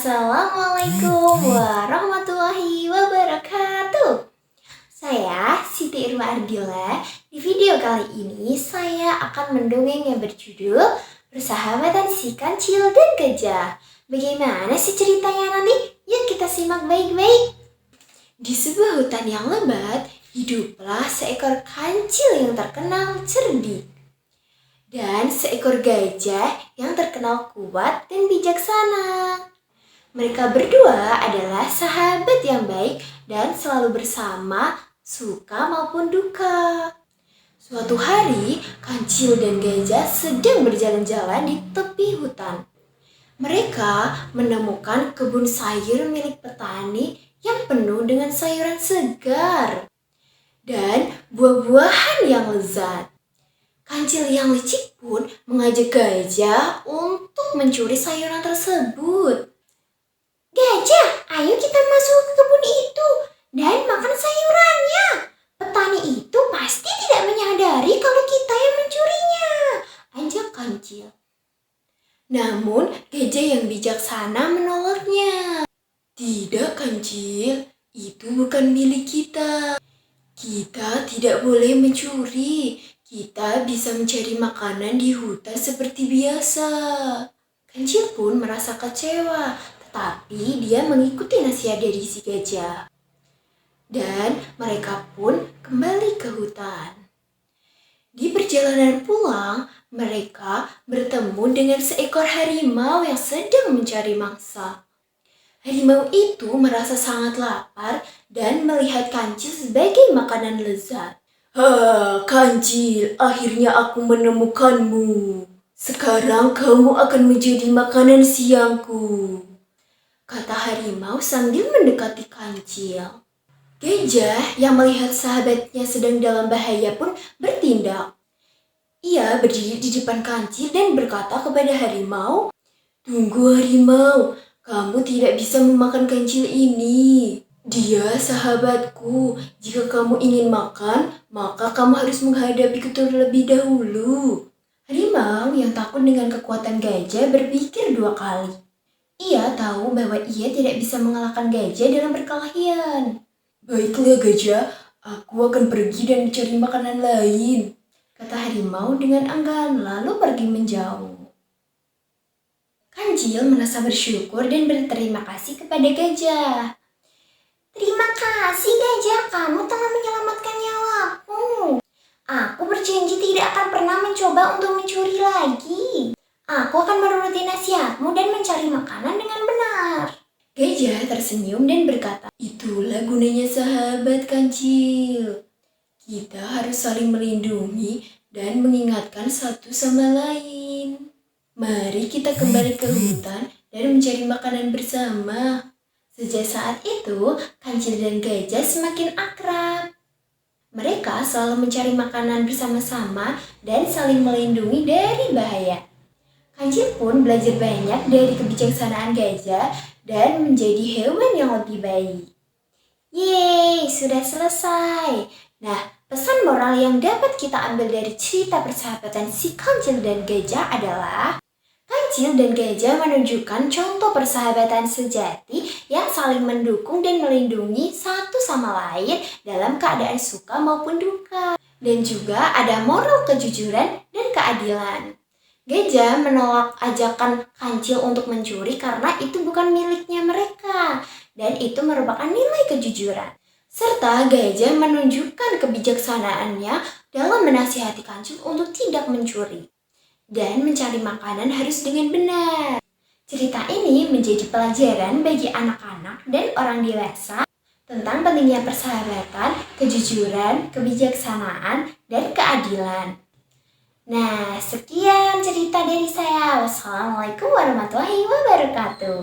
Assalamualaikum warahmatullahi wabarakatuh. Saya Siti Irma Ardila. Di video kali ini saya akan mendongeng yang berjudul Persahabatan si Kancil dan Gajah. Bagaimana sih ceritanya nanti? Yuk kita simak baik-baik. Di sebuah hutan yang lebat, hiduplah seekor kancil yang terkenal cerdik dan seekor gajah yang terkenal kuat dan bijaksana. Mereka berdua adalah sahabat yang baik dan selalu bersama, suka maupun duka. Suatu hari, kancil dan gajah sedang berjalan-jalan di tepi hutan. Mereka menemukan kebun sayur milik petani yang penuh dengan sayuran segar dan buah-buahan yang lezat. Kancil yang licik pun mengajak gajah untuk mencuri sayuran tersebut. Gajah, ayo kita masuk ke kebun itu dan makan sayurannya. Petani itu pasti tidak menyadari kalau kita yang mencurinya, ajak kancil. Namun, gajah yang bijaksana menolaknya. Tidak, kancil, itu bukan milik kita. Kita tidak boleh mencuri. Kita bisa mencari makanan di hutan seperti biasa. Kancil pun merasa kecewa, tetapi dia mengikuti nasihat dari si gajah. Dan mereka pun kembali ke hutan. Di perjalanan pulang, mereka bertemu dengan seekor harimau yang sedang mencari mangsa. Harimau itu merasa sangat lapar dan melihat kancil sebagai makanan lezat. Kancil, akhirnya aku menemukanmu. Sekarang kamu akan menjadi makanan siangku, kata harimau sambil mendekati kancil. Gajah yang melihat sahabatnya sedang dalam bahaya pun bertindak. Ia berdiri di depan kancil dan berkata kepada harimau, "Tunggu harimau, kamu tidak bisa memakan kancil ini. Dia sahabatku. Jika kamu ingin makan, maka kamu harus menghadapiku terlebih dahulu." Harimau yang takut dengan kekuatan gajah berpikir 2 kali. Ia tahu bahwa ia tidak bisa mengalahkan gajah dalam perkelahian. "Baiklah gajah, aku akan pergi dan mencari makanan lain," kata harimau dengan enggan lalu pergi menjauh. Kancil merasa bersyukur dan berterima kasih kepada gajah. "Terima kasih gajah, kamu telah menyelamatkan nyawaku. Aku berjanji tidak akan pernah mencoba untuk mencuri lagi. Aku akan menuruti nasihatmu dan mencari makanan dengan benar." Gajah tersenyum dan berkata, "Itulah gunanya sahabat, kancil. Kita harus saling melindungi dan mengingatkan satu sama lain. Mari kita kembali ke hutan dan mencari makanan bersama." Sejak saat itu, kancil dan gajah semakin akrab. Mereka selalu mencari makanan bersama-sama dan saling melindungi dari bahaya. Kancil pun belajar banyak dari kebijaksanaan gajah dan menjadi hewan yang lebih baik. Yeay, sudah selesai. Nah, pesan moral yang dapat kita ambil dari cerita persahabatan si kancil dan gajah adalah kancil dan gajah menunjukkan contoh persahabatan sejati yang saling mendukung dan melindungi satu sama lain dalam keadaan suka maupun duka. Dan juga ada moral kejujuran dan keadilan. Gajah menolak ajakan kancil untuk mencuri karena itu bukan miliknya mereka dan itu merupakan nilai kejujuran. Serta gajah menunjukkan kebijaksanaannya dalam menasihati kancil untuk tidak mencuri dan mencari makanan harus dengan benar. Cerita ini menjadi pelajaran bagi anak-anak dan orang dewasa tentang pentingnya persahabatan, kejujuran, kebijaksanaan, dan keadilan. Nah, sekian cerita dari saya. Wassalamualaikum warahmatullahi wabarakatuh.